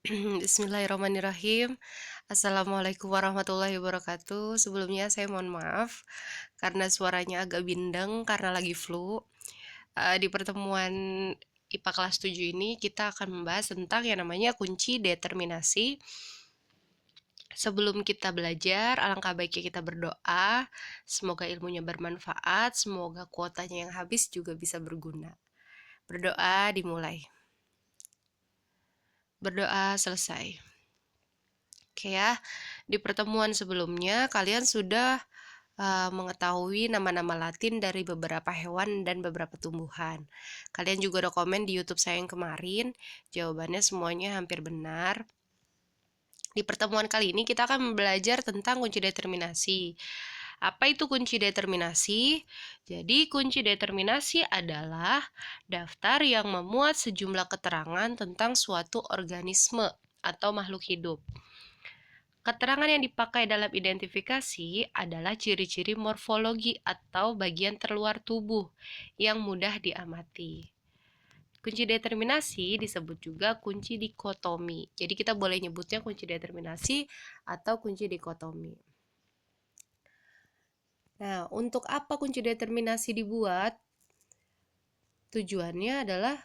Bismillahirrahmanirrahim. Assalamualaikum warahmatullahi wabarakatuh. Sebelumnya saya mohon maaf karena suaranya agak bindeng karena lagi flu. Di pertemuan IPA kelas 7 ini kita akan membahas tentang yang namanya kunci determinasi. Sebelum kita belajar, alangkah baiknya kita berdoa. Semoga ilmunya bermanfaat, semoga kuotanya yang habis juga bisa berguna. Berdoa dimulai. Berdoa selesai. Oke ya, di pertemuan sebelumnya kalian sudah mengetahui nama-nama Latin dari beberapa hewan dan beberapa tumbuhan. Kalian juga udah komen di YouTube saya yang kemarin, jawabannya semuanya hampir benar. Di pertemuan kali ini kita akan belajar tentang kunci determinasi. Apa itu kunci determinasi? Jadi, kunci determinasi adalah daftar yang memuat sejumlah keterangan tentang suatu organisme atau makhluk hidup. Keterangan yang dipakai dalam identifikasi adalah ciri-ciri morfologi atau bagian terluar tubuh yang mudah diamati. Kunci determinasi disebut juga kunci dikotomi. Jadi kita boleh nyebutnya kunci determinasi atau kunci dikotomi. Nah, untuk apa kunci determinasi dibuat? Tujuannya adalah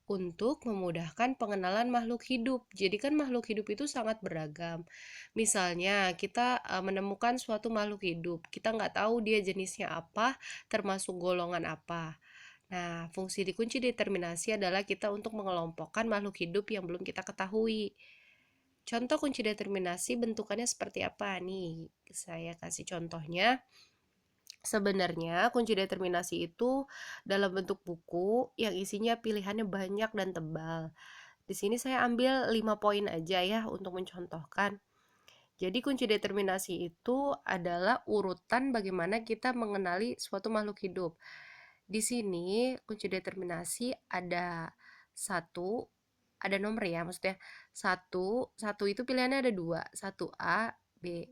untuk memudahkan pengenalan makhluk hidup. Jadi kan makhluk hidup itu sangat beragam. Misalnya kita menemukan suatu makhluk hidup, kita nggak tahu dia jenisnya apa, termasuk golongan apa. Nah, fungsi di kunci determinasi adalah kita untuk mengelompokkan makhluk hidup yang belum kita ketahui. Contoh kunci determinasi bentukannya seperti apa nih? Saya kasih contohnya. Sebenarnya kunci determinasi itu dalam bentuk buku yang isinya pilihannya banyak dan tebal. Di sini saya ambil 5 poin aja ya untuk mencontohkan. Jadi kunci determinasi itu adalah urutan bagaimana kita mengenali suatu makhluk hidup. Di sini kunci determinasi ada satu, ada nomor ya, maksudnya satu itu pilihannya ada dua, 1A, B.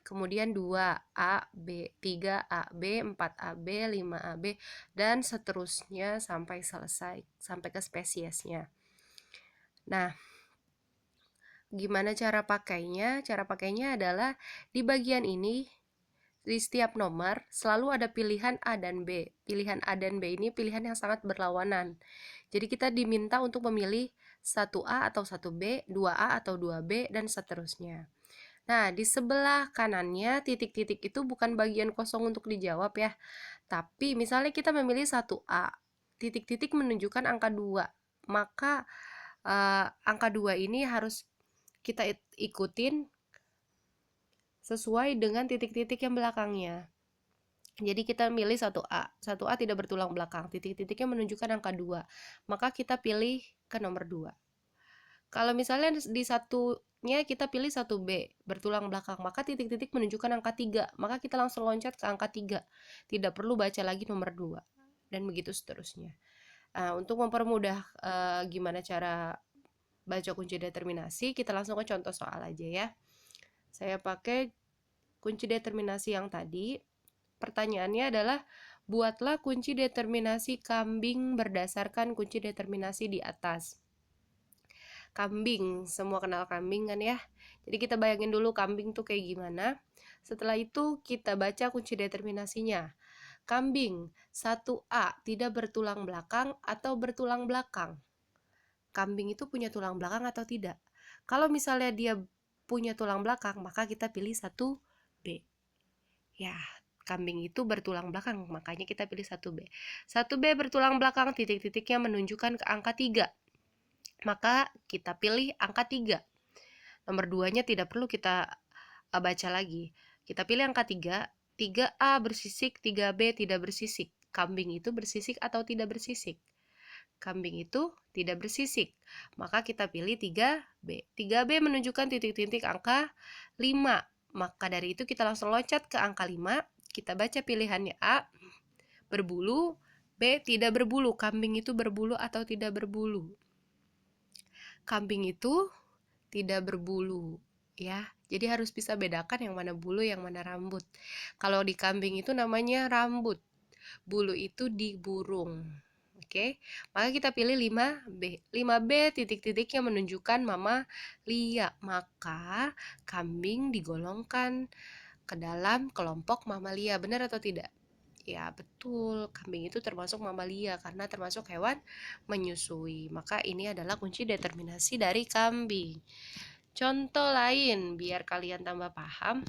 Kemudian 2A, B, 3A, B, 4A, B, 5A, B, dan seterusnya sampai selesai, sampai ke spesiesnya. Nah, gimana cara pakainya? Cara pakainya adalah di bagian ini, di setiap nomor selalu ada pilihan A dan B. Pilihan A dan B ini pilihan yang sangat berlawanan. Jadi kita diminta untuk memilih 1A atau 1B, 2A atau 2B, dan seterusnya. Nah, di sebelah kanannya titik-titik itu bukan bagian kosong untuk dijawab ya. Tapi misalnya kita memilih 1A, titik-titik menunjukkan angka 2. Maka angka 2 ini harus kita ikutin sesuai dengan titik-titik yang belakangnya. Jadi kita pilih 1A. 1A tidak bertulang belakang. Titik-titiknya menunjukkan angka 2. Maka kita pilih ke nomor 2. Kalau misalnya di satunya kita pilih 1B, bertulang belakang, maka titik-titik menunjukkan angka 3. Maka kita langsung loncat ke angka 3. Tidak perlu baca lagi nomor 2. Dan begitu seterusnya. Untuk mempermudah gimana cara baca kunci determinasi, kita langsung ke contoh soal aja ya. Saya pakai kunci determinasi yang tadi. Pertanyaannya adalah, buatlah kunci determinasi kambing berdasarkan kunci determinasi di atas. Kambing, semua kenal kambing kan ya? Jadi kita bayangin dulu kambing tuh kayak gimana. Setelah itu kita baca kunci determinasinya. Kambing, 1A, tidak bertulang belakang atau bertulang belakang. Kambing itu punya tulang belakang atau tidak? Kalau misalnya dia punya tulang belakang, maka kita pilih 1B. Ya, kambing itu bertulang belakang, makanya kita pilih 1B. 1B bertulang belakang, titik-titiknya menunjukkan ke angka 3. Maka kita pilih angka 3. Nomor 2-nya tidak perlu kita baca lagi. Kita pilih angka 3. 3A bersisik, 3B tidak bersisik. Kambing itu bersisik atau tidak bersisik? Kambing itu tidak bersisik. Maka kita pilih 3B. 3B menunjukkan titik-titik angka 5. Maka dari itu kita langsung loncat ke angka 5. Kita baca pilihannya A, berbulu, B, tidak berbulu. Kambing itu berbulu atau tidak berbulu? Kambing itu tidak berbulu ya. Jadi harus bisa bedakan yang mana bulu, yang mana rambut. Kalau di kambing itu namanya rambut. Bulu itu di burung. Oke, maka kita pilih 5B. 5B titik-titiknya menunjukkan Mama Lia. Maka kambing digolongkan ke dalam kelompok mamalia. Benar atau tidak? Ya, betul. Kambing itu termasuk mamalia karena termasuk hewan menyusui. Maka ini adalah kunci determinasi dari kambing. Contoh lain, biar kalian tambah paham.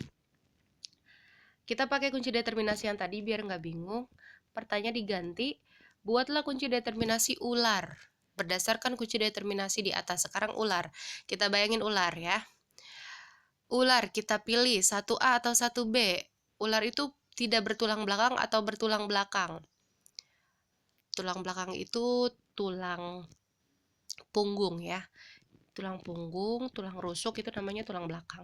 Kita pakai kunci determinasi yang tadi biar nggak bingung. Pertanyaan diganti, buatlah kunci determinasi ular. Berdasarkan kunci determinasi di atas. Sekarang ular. Kita bayangin ular ya. Ular kita pilih 1A atau 1B. Ular itu tidak bertulang belakang atau bertulang belakang. Tulang belakang itu tulang punggung ya. Tulang punggung, tulang rusuk itu namanya tulang belakang.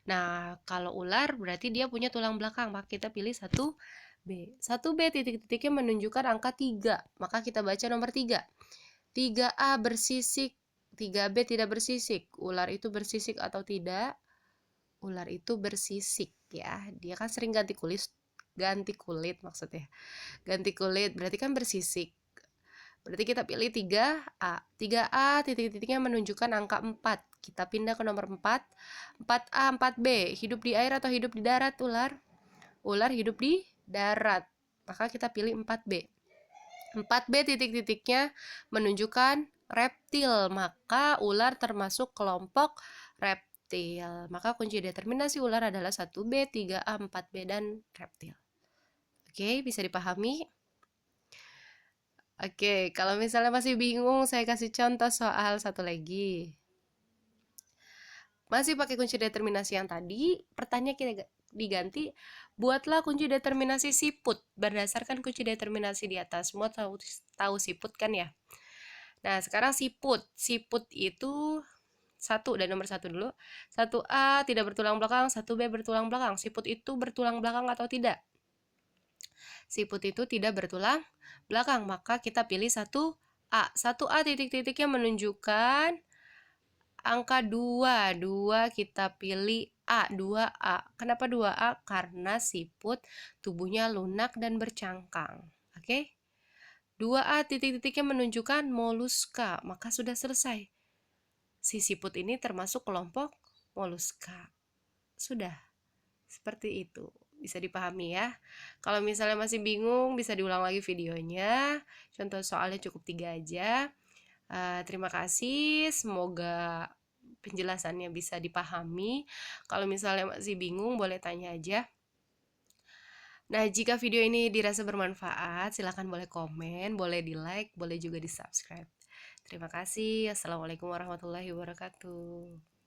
Nah, kalau ular berarti dia punya tulang belakang, maka kita pilih 1B. 1B titik-titiknya menunjukkan angka 3, maka kita baca nomor 3. 3A bersisik, 3B tidak bersisik. Ular itu bersisik atau tidak? Ular itu bersisik ya. Dia kan sering ganti kulit maksudnya. Ganti kulit berarti kan bersisik. Berarti kita pilih 3A. 3A titik-titiknya menunjukkan angka 4. Kita pindah ke nomor 4. 4A, 4B. Hidup di air atau hidup di darat ular? Ular hidup di darat. Maka kita pilih 4B. 4B titik-titiknya menunjukkan reptil. Maka ular termasuk kelompok reptil. Maka kunci determinasi ular adalah 1B, 3A, 4B, dan reptil. Oke, bisa dipahami? Oke, kalau misalnya masih bingung, saya kasih contoh soal satu lagi. Masih pakai kunci determinasi yang tadi, pertanyaan kita diganti, buatlah kunci determinasi siput berdasarkan kunci determinasi di atas. Semua tahu siput kan ya? Nah, sekarang siput. Siput itu satu dan nomor satu dulu. 1A tidak bertulang belakang, 1B bertulang belakang. Siput itu bertulang belakang atau tidak? Siput itu tidak bertulang belakang, maka kita pilih 1A. 1A titik-titiknya menunjukkan angka 2. 2 kita pilih A, 2A. Kenapa 2A? Karena siput tubuhnya lunak dan bercangkang. Oke? 2A titik-titiknya menunjukkan moluska, maka sudah selesai. Si siput ini termasuk kelompok moluska. Sudah, seperti itu. Bisa dipahami ya. Kalau misalnya masih bingung, bisa diulang lagi videonya. Contoh soalnya cukup 3 aja. Terima kasih, semoga penjelasannya bisa dipahami. Kalau misalnya masih bingung, boleh tanya aja. Nah, jika video ini dirasa bermanfaat, silahkan boleh komen, boleh di like, boleh juga di subscribe. Terima kasih. Assalamualaikum warahmatullahi wabarakatuh.